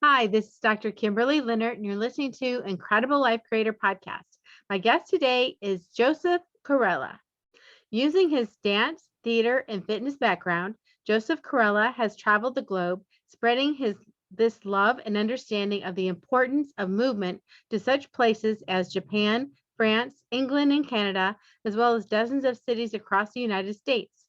Hi, this is Dr. Kimberley Linert, and you're listening to Incredible Life Creator Podcast. My guest today is Joseph Corella. Using his dance, theater, and fitness background, Joseph Corella has traveled the globe, spreading this love and understanding of the importance of movement to such places as Japan, France, England, and Canada, as well as dozens of cities across the United States.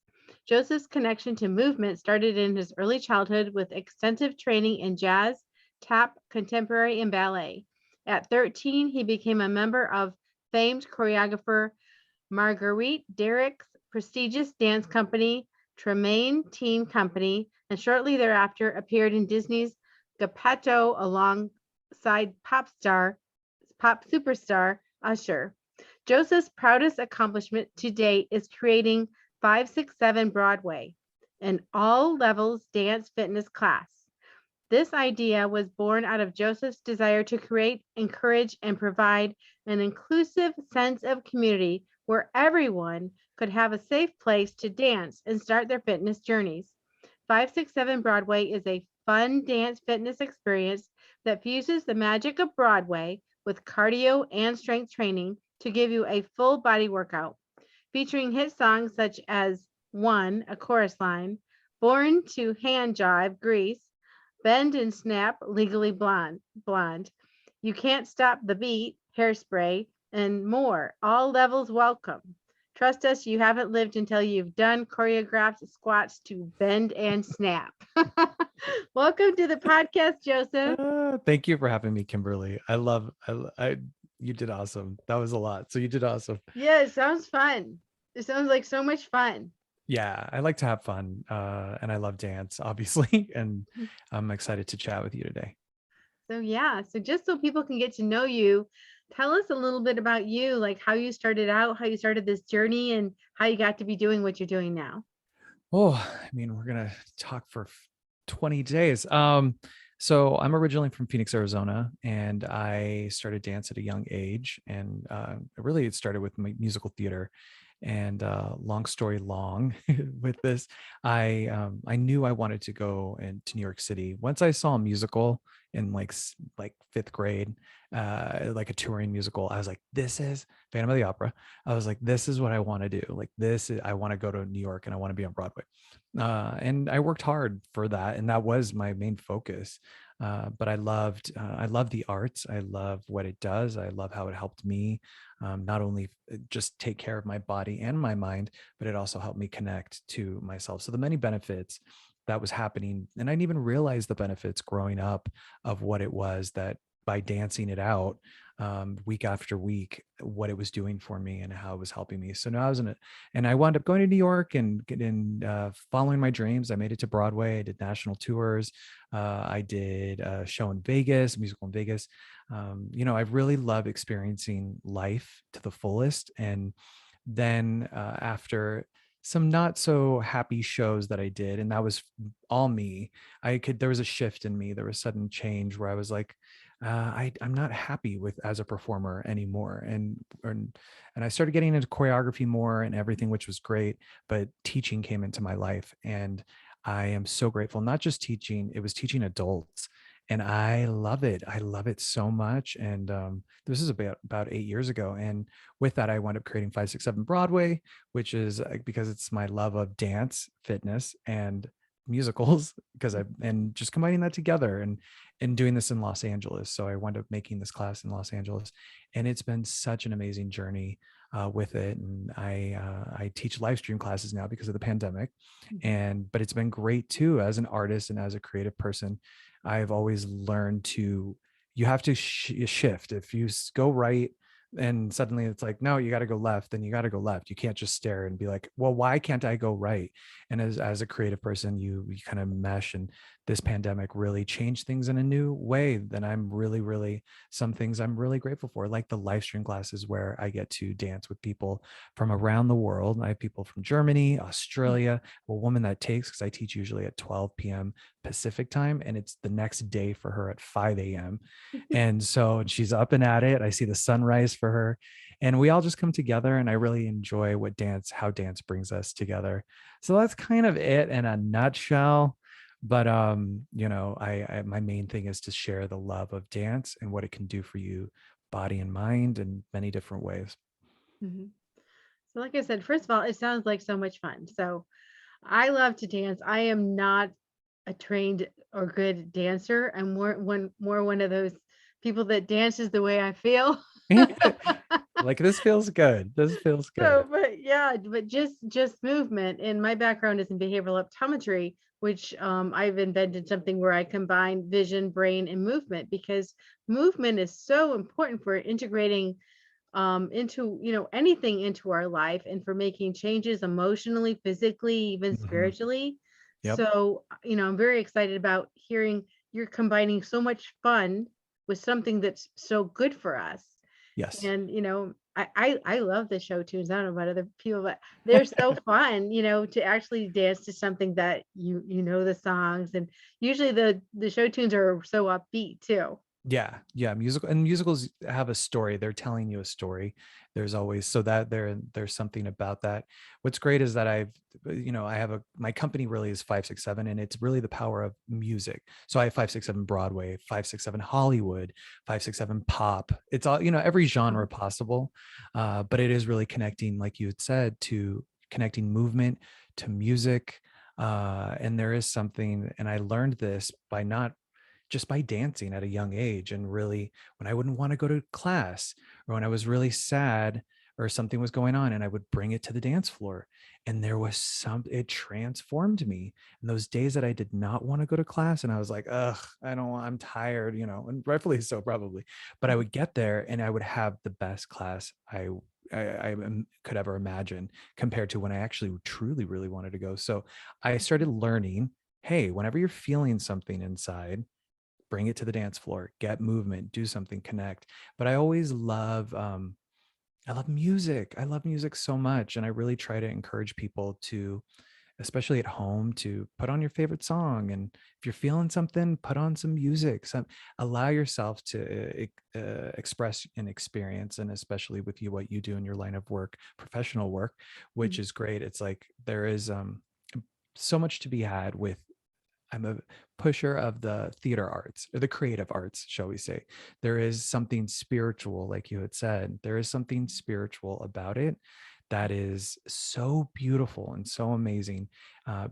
Joseph's connection to movement started in his early childhood with extensive training in jazz, tap, contemporary, and ballet. At 13, he became a member of famed choreographer Marguerite Derricks' prestigious dance company, Tremaine Teen Company, and shortly thereafter appeared in Disney's Geppetto alongside pop superstar Usher. Joseph's proudest accomplishment to date is creating 567 Broadway, an all levels dance fitness class. This idea was born out of Joseph's desire to create, encourage, and provide an inclusive sense of community where everyone could have a safe place to dance and start their fitness journeys. 567 Broadway is a fun dance fitness experience that fuses the magic of Broadway with cardio and strength training to give you a full body workout, featuring hit songs such as One, a chorus line, Born to Hand Jive, Grease, Bend and Snap, Legally Blonde, You Can't Stop the Beat, Hairspray, and more. All levels welcome. Trust us, you haven't lived until you've done choreographed squats to bend and snap. Welcome to the podcast, Joseph. Thank you for having me, Kimberly. You did awesome. That was a lot. So you did awesome. Yeah, it sounds fun. It sounds like so much fun. Yeah, I like to have fun. And I love dance, obviously. And I'm excited to chat with you today. So just so people can get to know you, tell us a little bit about you, like how you started out, how you started this journey, and how you got to be doing what you're doing now. Oh, I mean, we're gonna talk for 20 days. So I'm originally from Phoenix, Arizona, and I started dance at a young age. And really, it started with musical theater. And long story long, with this, I knew I wanted to go into New York City. Once I saw a musical in like fifth grade, like a touring musical, I was like, "This is Phantom of the Opera." I was like, "This is what I want to do. Like I want to go to New York and I want to be on Broadway." And I worked hard for that, and that was my main focus. But I loved the arts. I love what it does. I love how it helped me not only just take care of my body and my mind, but it also helped me connect to myself. So the many benefits that was happening, and I didn't even realize the benefits growing up of what it was that by dancing it out week after week, what it was doing for me and how it was helping me. So now I was in it, and I wound up going to New York and getting following my dreams. I made it to Broadway. I did national tours. I did a show in Vegas, a musical in Vegas. I really love experiencing life to the fullest. And then after some not so happy shows that I did, and that was all me, there was a shift in me. There was sudden change where I was like, I'm not happy with as a performer anymore. And I started getting into choreography more and everything, which was great, but teaching came into my life. And I am so grateful, not just teaching, it was teaching adults. And I love it. I love it so much. And this is about 8 years ago. And with that, I wound up creating 567 Broadway, which is because it's my love of dance, fitness, and musicals, and just combining that together and doing this in Los Angeles. So I wound up making this class in Los Angeles, and it's been such an amazing journey with it. And I teach live stream classes now because of the pandemic, but it's been great too as an artist and as a creative person. I've always learned you have to shift. If you go right and suddenly it's like, no, you got to go left, then you got to go left. You can't just stare and be like, well, why can't I go right? And as a creative person, you kind of mesh, and this pandemic really changed things in a new way. Then some things I'm really grateful for, like the live stream classes where I get to dance with people from around the world. I have people from Germany, Australia, a woman that takes, because I teach usually at 12 p.m. Pacific time, and it's the next day for her at 5 a.m. And so she's up and at it. I see the sunrise for her, and we all just come together, and I really enjoy how dance brings us together. So that's kind of it in a nutshell. But my main thing is to share the love of dance and what it can do for you, body and mind, in many different ways. Mhm. So like I said, first of all, it sounds like so much fun. So I love to dance. I am not a trained or good dancer. I'm more one of those people that dances the way I feel. Like, this feels good. This feels good. So, but yeah, but just movement. And my background is in behavioral optometry, which I've invented something where I combine vision, brain, and movement because movement is so important for integrating into anything into our life and for making changes emotionally, physically, even Hmm. spiritually. Yep. So I'm very excited about hearing you're combining so much fun with something that's so good for us. Yes. And I love the show tunes. I don't know about other people, but they're so fun, to actually dance to something that you know the songs. And usually the show tunes are so upbeat too. Yeah, yeah, musicals have a story. They're telling you a story. There's always, so that there's something about that. What's great is that I have my company really is 567, and it's really the power of music. So I have 567 Broadway, 567 Hollywood, 567 pop. It's all, every genre possible. But it is really connecting, like you had said, to connecting movement to music. And there is something, and I learned this by not just by dancing at a young age. And really, when I wouldn't want to go to class, or when I was really sad or something was going on, and I would bring it to the dance floor, and it transformed me. And those days that I did not want to go to class, and I was like, ugh, I don't want, I'm tired, and rightfully so, probably. But I Mhm. would get there and I would have the best class could ever imagine, compared to when I actually truly really wanted to go. So I started learning, hey, whenever you're feeling something inside, bring it to the dance floor, get movement, do something, connect. But I love music. I love music so much. And I really try to encourage people to, especially at home, to put on your favorite song. And if you're feeling something, put on some music. Allow yourself to express an experience. And especially with what you do in your line of work, professional work, which Mhm. is great. It's like there is so much to be had with. I'm a pusher of the theater arts, or the creative arts, shall we say. There is something spiritual, like you had said. There is something spiritual about it that is so beautiful and so amazing,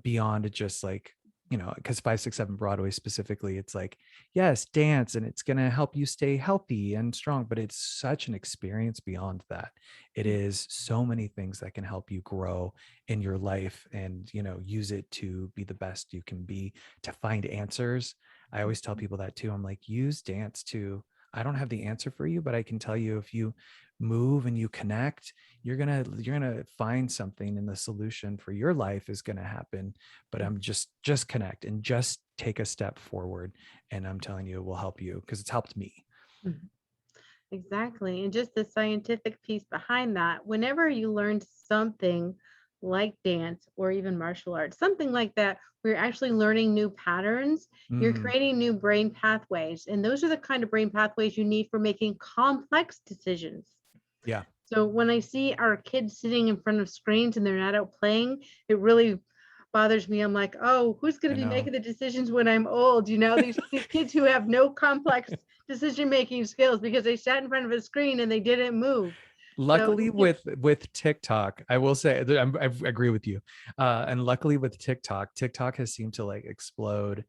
beyond just like, because 567 Broadway specifically, it's like, yes, dance, and it's going to help you stay healthy and strong, but it's such an experience beyond that. It is so many things that can help you grow in your life, and use it to be the best you can be, to find answers. I always tell Mhm. people that too. I'm like, use dance to, I don't have the answer for you, but I can tell you, if you move and you connect, you're gonna find something, and the solution for your life is gonna happen. But I'm just connect and just take a step forward. And I'm telling you, it will help you, because it's helped me. Mhm. Exactly. And just the scientific piece behind that, whenever you learn something like dance or even martial arts, something like that, where you're actually learning new patterns, you're Mm, creating new brain pathways. And those are the kind of brain pathways you need for making complex decisions. yeah. So when I see our kids sitting in front of screens and they're not out playing, it really bothers me. I'm like, oh, who's going I to be know. making the decisions when I'm old? These kids who have no complex decision making skills because they sat in front of a screen and they didn't move. So Luckily, with TikTok, I will say that I agree with you. And luckily with TikTok has seemed to like explode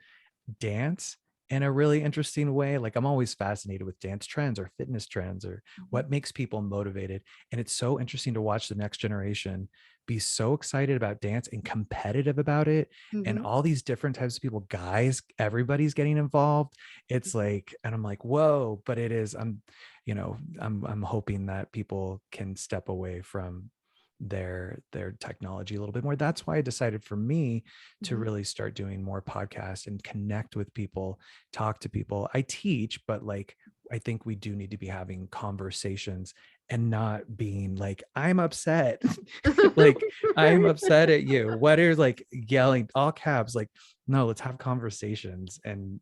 dance in a really interesting way. Like, I'm always fascinated with dance trends or fitness trends, or Mhm. what makes people motivated. And it's so interesting to watch the next generation be so excited about dance and competitive about it. And Mhm. all these different types of people, guys, everybody's getting involved. It's like, and I'm like, whoa, but it is, I'm hoping that people can step away from their technology a little bit more. That's why I decided, for me, to Mhm. really start doing more podcasts and connect with people, talk to people. I teach, but like, I think we do need to be having conversations, and not being like, I'm upset. Like, I'm Right. upset at you. What are, like, yelling all caps, like, no, let's have conversations, and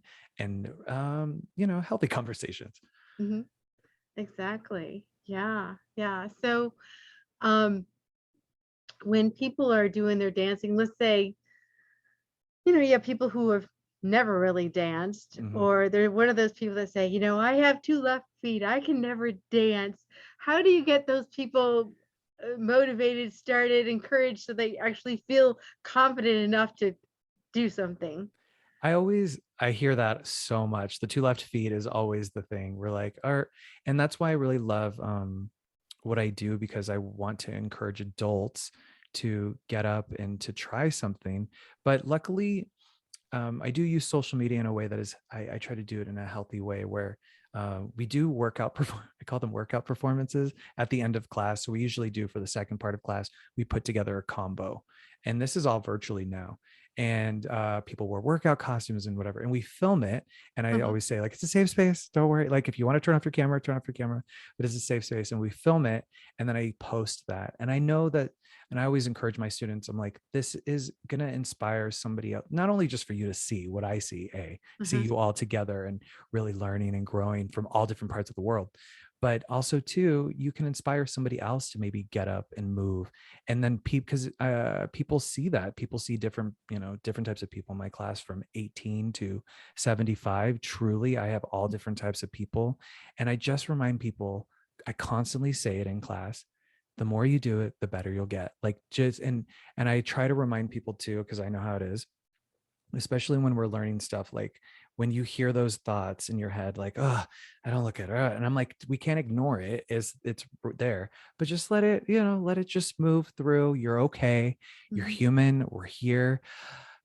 healthy conversations. Mhm. Exactly. Yeah. Yeah. So um when people are doing their dancing, let's say, you have people who have never really danced, Mhm. or they're one of those people that say, I have two left feet, I can never dance. How do you get those people motivated, started, encouraged so they actually feel confident enough to do something? I hear that so much. The two left feet is always the thing. We're like, and that's why I really love what I do, because I want to encourage adults to get up and to try something. But luckily, I do use social media in a way that is, I try to do it in a healthy way where we do I call them workout performances at the end of class. So we usually do, for the second part of class, we put together a combo. And this is all virtually now. And people wear workout costumes and whatever. And we film it. And I Mhm. always say, like, it's a safe space. Don't worry. Like, if you want to turn off your camera, turn off your camera, but it's a safe space. And we film it. And then I post that. And I know that, and I always encourage my students, I'm like, this is going to inspire somebody else, not only just for you to see what I see, see Mhm. you all together and really learning and growing from all different parts of the world, but also too, you can inspire somebody else to maybe get up and move. And then because people see that, people see different, different types of people in my class from 18 to 75. Truly, I have all different types of people. And I just remind people, I constantly say it in class, the more you do it, the better you'll get. Like, just, and I try to remind people too, because I know how it is, especially when we're learning stuff. Like, when you hear those thoughts in your head, like, oh, I don't look at it, and I'm like, we can't ignore it, it's there, but just let it, let it just move through. You're okay, you're Mhm. human, we're here.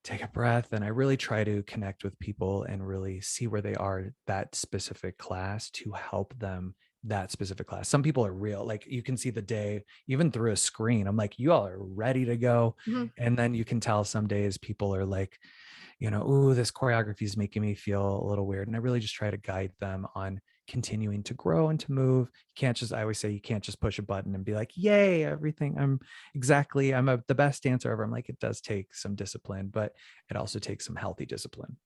Take a breath. And I really try to connect with people and really see where they are that specific class to help them that specific class. Some people are real, like, you can see the day even through a screen. I'm like, you all are ready to go. Mhm. And then you can tell some days people are like, ooh, this choreography is making me feel a little weird. And I really just try to guide them on continuing to grow and to move. You can't just, I always say, you can't just push a button and be like, yay, everything. The best dancer ever. I'm like, it does take some discipline, but it also takes some healthy discipline.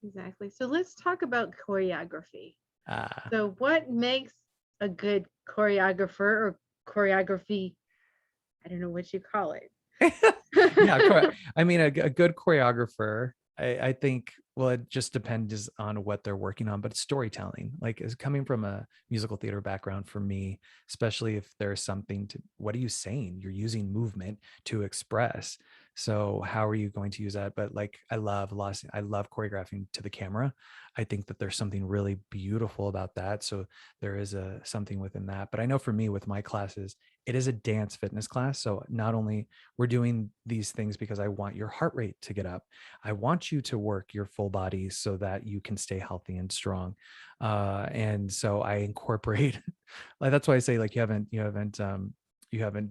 Exactly. So let's talk about choreography. Uh, So, what makes a good choreographer or choreography? I don't know what you call it. yeah, I mean, a good choreographer, I think, well, it just depends on what they're working on, but it's storytelling. Like, is coming from a musical theater background for me, especially if there's something to, what are you saying? You're using movement to express. So how are you going to use that? But like, I love choreographing to the camera. I think that there's something really beautiful about that. So there is something within that. But I know for me, with my classes, it is a dance fitness class. So not only we're doing these things because I want your heart rate to get up, I want you to work your full body so that you can stay healthy and strong. And so I incorporate, like, that's why I say, like, you haven't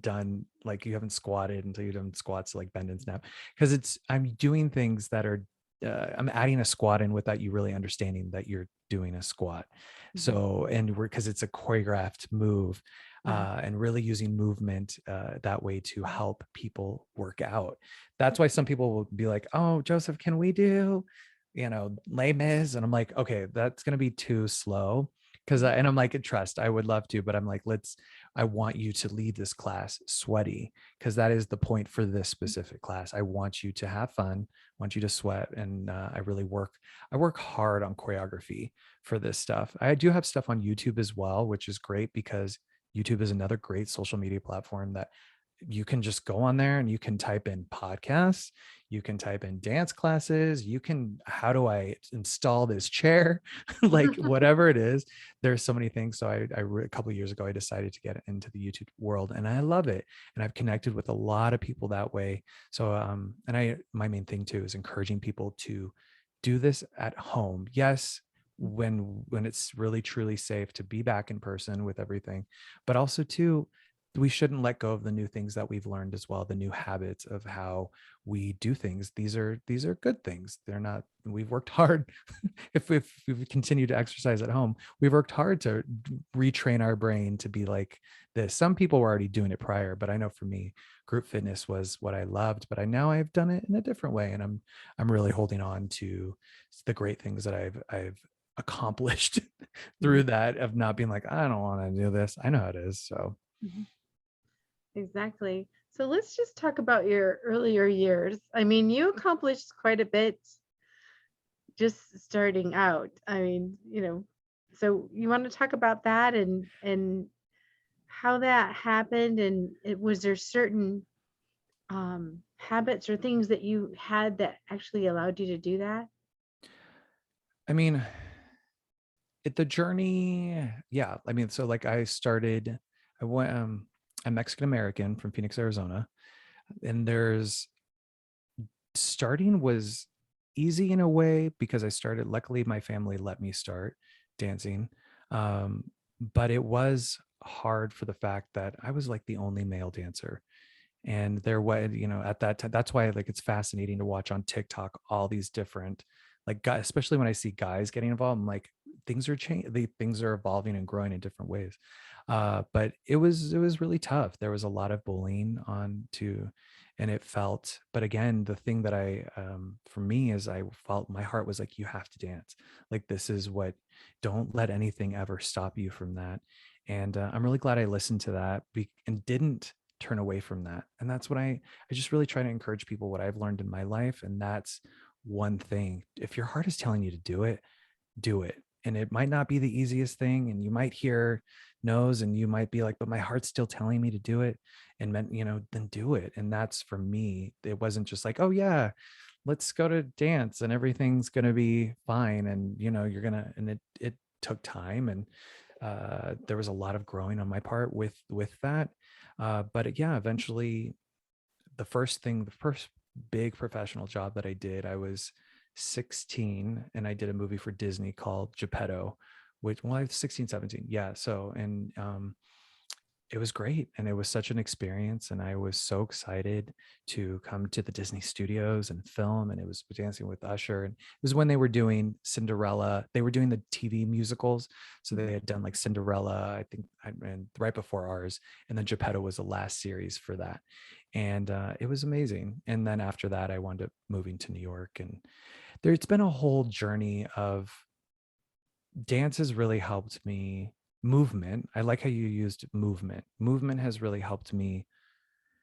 done, like, you haven't squatted until you've done squats, like bend and snap, because I'm doing things that are, I'm adding a squat in without you really understanding that you're doing a squat. Mhm. So, and because it's a choreographed move, Mhm. and really using movement that way to help people work out. That's why some people will be like, "Oh, Joseph, can we do, Les Mis?" And I'm like, "Okay, that's going to be too slow." Mhm. And I'm like, trust, I would love to, but I'm like, I want you to leave this class sweaty, because that is the point for this specific class. I want you to have fun, want you to sweat. And I work hard on choreography for this stuff. I do have stuff on YouTube as well, which is great, because YouTube is another great social media platform that you can just go on there and you can type in podcasts, you can type in dance classes, you can, how do I install this chair? Like, whatever it is, there's so many things. So a couple of years ago, I decided to get into the YouTube world, and I love it. And I've connected with a lot of people that way. So, my main thing too is encouraging people to do this at home. Yes, when it's really truly safe to be back in person with everything, but also too, we shouldn't let go of the new things that we've learned as well, the new habits of how we do things. These are good things. They're not, we've worked hard. If we continue to exercise at home, we've worked hard to retrain our brain to be like this. Some people were already doing it prior, but I know for me, group fitness was what I loved, but I've done it in a different way. And I'm really holding on to the great things that I've accomplished through Mhm. that, of not being like, I don't want to do this. I know how it is. So Mhm. Exactly. So let's just talk about your earlier years. I mean, you accomplished quite a bit just starting out. I mean, so you want to talk about that and how that happened, and was there certain habits or things that you had that actually allowed you to do that? I mean, the journey, yeah. I mean, so like I went, I'm Mexican American from Phoenix, Arizona, and there's starting was easy in a way because I started, luckily my family let me start dancing. Um, but it was hard for the fact that I was like the only male dancer. And there was, at that time, that's why like it's fascinating to watch on TikTok all these different like guys, especially when I see guys getting involved. I'm like, things are changing, things are evolving and growing in different ways. But it was really tough. There was a lot of bullying on to, and it felt. But again, the thing that for me is I felt my heart was like, you have to dance. Like this is what. Don't let anything ever stop you from that. And I'm really glad I listened to that and didn't turn away from that. And that's what I just really try to encourage people what I've learned in my life. And that's one thing. If your heart is telling you to do it, do it. And it might not be the easiest thing. And you might hear no's and you might be like, but my heart's still telling me to do it. And then do it. And that's for me. It wasn't just like, oh yeah, let's go to dance and everything's gonna be fine. And you're gonna, and it took time. And there was a lot of growing on my part with that. But yeah, eventually the first big professional job that I did, I was 16 and I did a movie for Disney called Geppetto, which, well, I was 16, 17. Yeah. So, and it was great. And it was such an experience. And I was so excited to come to the Disney studios and film. And it was dancing with Usher. And it was when they were doing Cinderella. They were doing the TV musicals. So they had done like Cinderella, I think, and right before ours. And then Geppetto was the last series for that. And it was amazing. And then after that, I wound up moving to New York. And it's been a whole journey of dance has really helped me. Movement, I like how you used movement has really helped me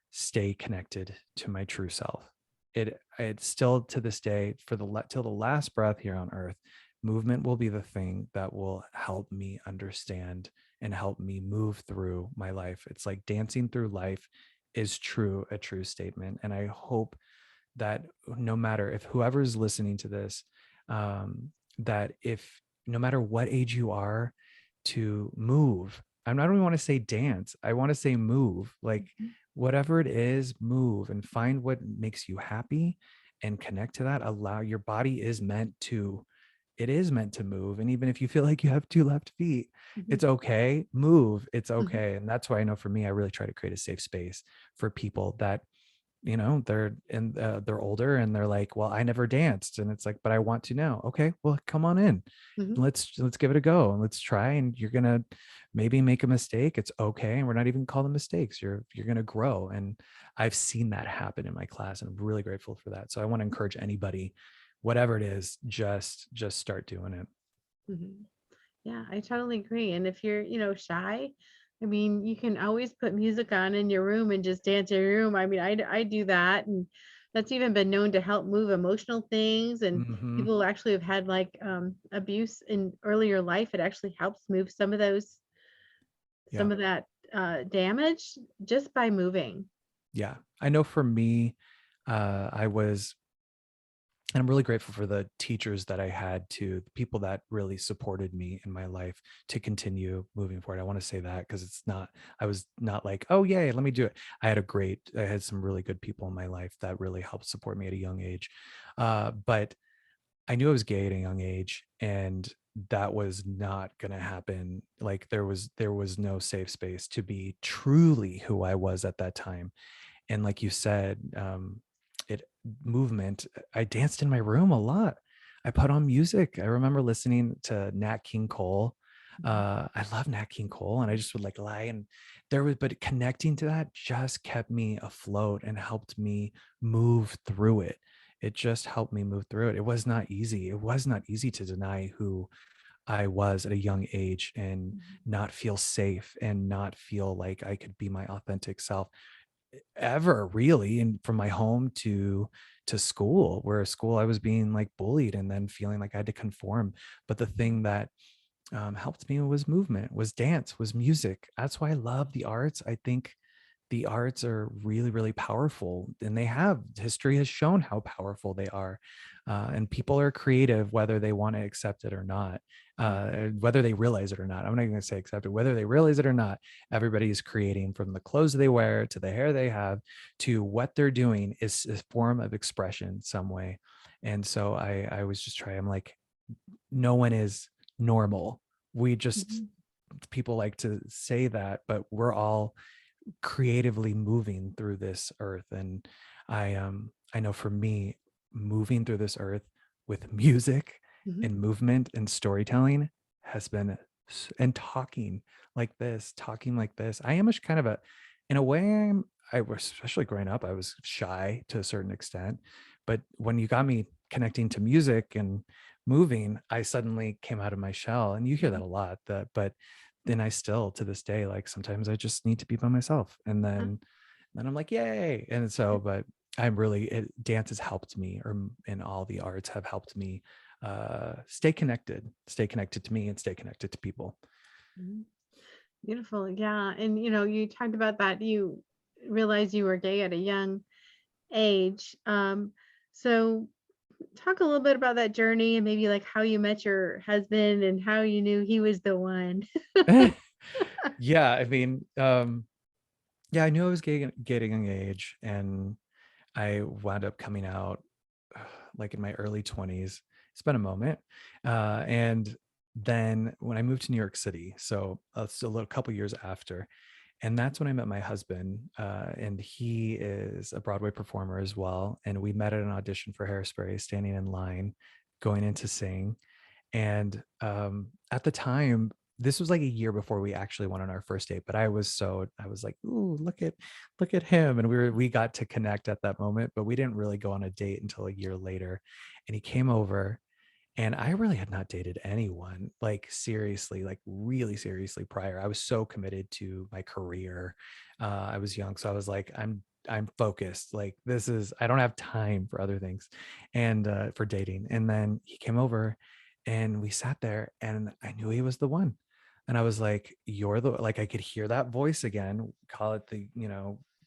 stay connected to my true self. It's still to this day, for till the last breath here on earth, movement will be the thing that will help me understand and help me move through my life. It's like dancing through life is a true statement. And I hope that no matter if whoever's listening to this, that if no matter what age you are, to move. I don't even want to say dance. I want to say move. Like Mhm. whatever it is, move and find what makes you happy and connect to that. Allow your body is meant to, it is meant to move. And even if you feel like you have two left feet, Mhm. it's okay. Move. It's Mhm. okay. And that's why I know for me, I really try to create a safe space for people that they're older and they're like, well, I never danced. And it's like, but I want to now. Okay, well, come on in. Mhm. Let's give it a go and let's try. And you're gonna maybe make a mistake. It's okay. And we're not even calling mistakes. You're gonna grow. And I've seen that happen in my class. And I'm really grateful for that. So I want to encourage anybody, whatever it is, just start doing it. Mhm. Yeah, I totally agree. And if you're, shy, I mean, you can always put music on in your room and just dance in your room. I mean, I do that. And that's even been known to help move emotional things. And Hmm. people who actually have had like abuse in earlier life. It actually helps move Yeah. some of that damage just by moving. Yeah. I know for me, I was and I'm really grateful for the teachers that I had, to the people that really supported me in my life to continue moving forward. I want to say that because I was not like, oh, yay, let me do it. I had some really good people in my life that really helped support me at a young age. But I knew I was gay at a young age, and that was not going to happen. Like there was no safe space to be truly who I was at that time. And like you said, it movement, I danced in my room a lot. I put on music. I remember listening to Nat King Cole. Mhm. I love Nat King Cole, and I just would like lie, and but connecting to that just kept me afloat and helped me move through it. It just helped me move through it. It was not easy. It was not easy to deny who I was at a young age and Mhm. not feel safe and not feel like I could be my authentic self. ever really. And from my home to school, where at school I was being like bullied and then feeling like I had to conform. But the thing that helped me was movement, was dance, was music. That's why I love the arts. I think the arts are really, really powerful, and they have history has shown how powerful they are. And people are creative, whether they want to accept it or not, whether they realize it or not. I'm not going to say accept it, whether they realize it or not. Everybody is creating, from the clothes they wear to the hair they have to what they're doing is a form of expression some way. And so I was just trying, I'm like, no one is normal. We just, Mhm. people like to say that, but we're all creatively moving through this earth. And I know for me, moving through this earth with music Mhm. and movement and storytelling has been and talking like this. I am a kind of a, in a way, I was, especially growing up, I was shy to a certain extent, but when you got me connecting to music and moving, I suddenly came out of my shell. And you hear that a lot, that, but then I still, to this day, like sometimes I just need to be by myself, and then I'm like, yay. And so, but I'm really, dance has helped me, or in all the arts have helped me stay connected to me and stay connected to people. Mhm. Beautiful. Yeah. And you talked about that you realized you were gay at a young age. So talk a little bit about that journey and maybe like how you met your husband and how you knew he was the one. Yeah, I mean, yeah, I knew I was getting engaged, and I wound up coming out like in my early 20s. It's been a moment. And then when I moved to New York City, so it's a little couple years after, and that's when I met my husband. And he is a Broadway performer as well. And we met at an audition for Hairspray, standing in line, going in to sing. And at the time, this was like a year before we actually went on our first date. But I was like, ooh, look at him. And we got to connect at that moment, but we didn't really go on a date until a year later. And he came over, and I really had not dated anyone, like seriously, like really seriously prior. I was so committed to my career. I was young, so I was like, I'm focused. Like this is, I don't have time for other things, and for dating. And then he came over, and we sat there, and I knew he was the one. And I was like, you're the, like, I could hear that voice again. Call it the,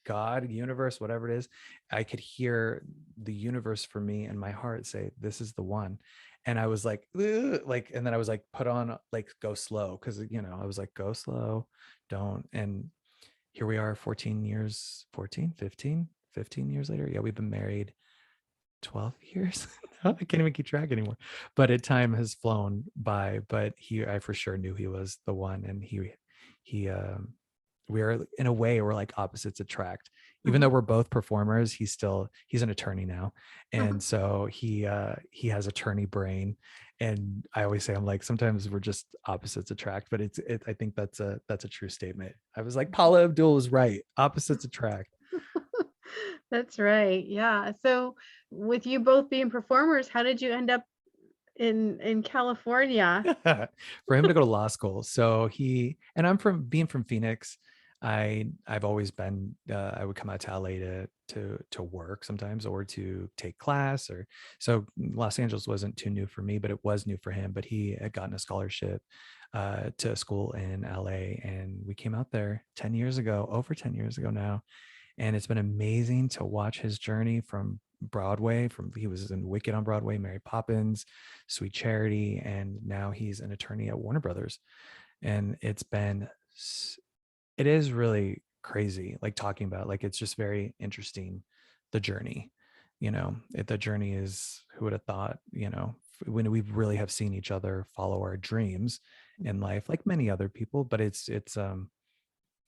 God, universe, whatever it is. I could hear the universe for me and my heart say, this is the one. And I was like, "Ugh," like, and then I was like, put on, like, go slow. Cause I was like, go slow, don't. And here we are 14 years, 14, 15, 15 years later. Yeah, we've been married 12 years. I can't even keep track anymore. But time has flown by. But I for sure knew he was the one. And he, we're, in a way, we're like opposites attract. Even though Uh-huh. we're both performers, he's an attorney now. And so he has attorney brain. And I always say, I'm like, sometimes we're just opposites attract, but I think that's a true statement. I was like, Paula Abdul was right. Opposites attract. That's right. Yeah. So with you both being performers, how did you end up in California? For him to go to law school. So and I'm from, being from Phoenix. I've always been, I would come out to LA to work sometimes, or to take class, or so Los Angeles wasn't too new for me, but it was new for him. But he had gotten a scholarship to school in LA, and we came out there 10 years ago, over 10 years ago now. And it's been amazing to watch his journey from Broadway. From, he was in Wicked on Broadway, Mary Poppins, Sweet Charity, and now he's an attorney at Warner Brothers. And it is really crazy, like talking about, like, it's just very interesting, the journey. The journey is, who would have thought, when we really have seen each other follow our dreams in life, like many other people. But it's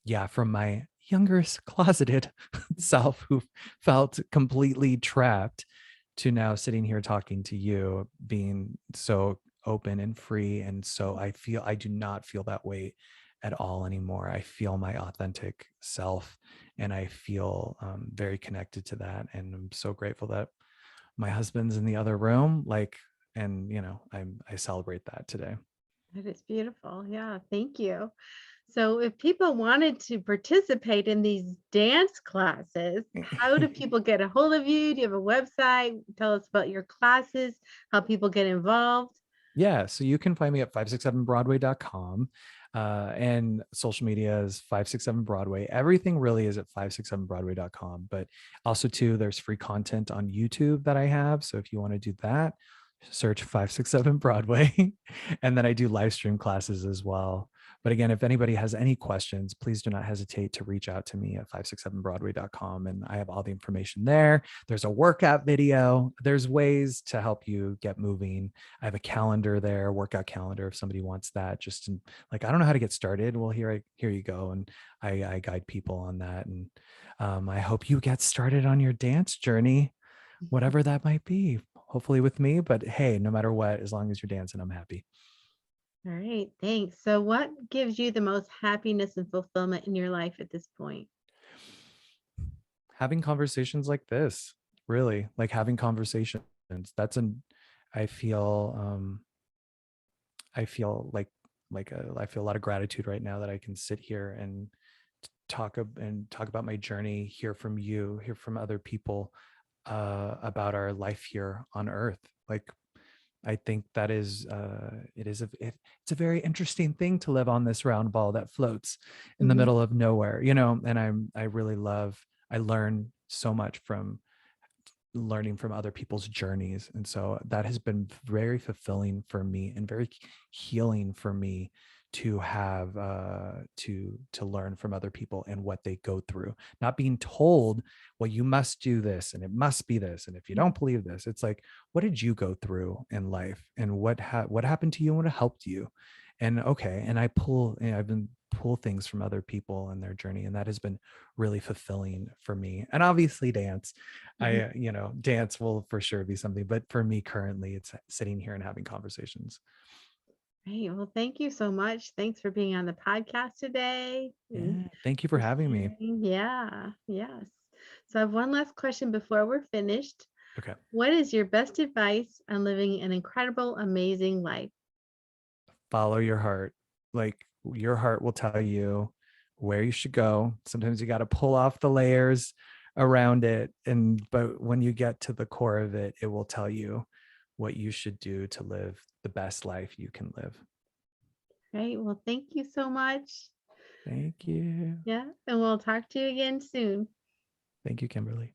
yeah, from my younger closeted self, who felt completely trapped, to now sitting here talking to you, being so open and free. And so I do not feel that weight at all anymore. I feel my authentic self, and I feel very connected to that. And I'm so grateful that my husband's in the other room, like, and I celebrate that today. That is beautiful. Yeah, thank you. So, if people wanted to participate in these dance classes, how do people get a hold of you? Do you have a website? Tell us about your classes, how people get involved. Yeah, so you can find me at 567broadway.com. And social media is 567 Broadway. Everything really is at 567broadway.com. But also, too, there's free content on YouTube that I have. So if you want to do that, search 567 Broadway. And then I do live stream classes as well. But again, if anybody has any questions, please do not hesitate to reach out to me at 567broadway.com. And I have all the information there. There's a workout video, there's ways to help you get moving. I have a calendar there, workout calendar, if somebody wants that. Just in, like, I don't know how to get started. Well, here you go, and I guide people on that. And I hope you get started on your dance journey, whatever that might be. Hopefully with me, but hey, no matter what, as long as you're dancing, I'm happy. All right, thanks. So, what gives you the most happiness and fulfillment in your life at this point? Having conversations like this, really, like having conversations. That's an I feel I feel I feel a lot of gratitude right now that I can sit here and talk about my journey, hear from you, hear from other people about our life here on Earth. Like, I think that is it's a very interesting thing to live on this round ball that floats in the Mhm. middle of nowhere, you know. And I really love, I learn so much from learning from other people's journeys, and so that has been very fulfilling for me and very healing for me to have to learn from other people and what they go through, not being told, well, you must do this and it must be this, and if you Mhm. don't believe this, it's like, what did you go through in life, and what happened to you and what helped you. And okay, and I've been pull things from other people and their journey, and that has been really fulfilling for me. And obviously dance, Mhm. dance will for sure be something, but for me currently, it's sitting here and having conversations. Great. Well, thank you so much. Thanks for being on the podcast today and Yeah, thank you for for having me. sharing. Yeah, yes. So I have one last question before we're finished. Okay. What is your best advice on living an incredible, amazing life? Follow your heart. Like, your heart will tell you where you should go. Sometimes you got to pull off the layers around it, but when you get to the core of it, it will tell you what you should do to live the best life you can live. Right. Well, thank you so much. Thank you. Yeah. And we'll talk to you again soon. Thank you, Kimberly.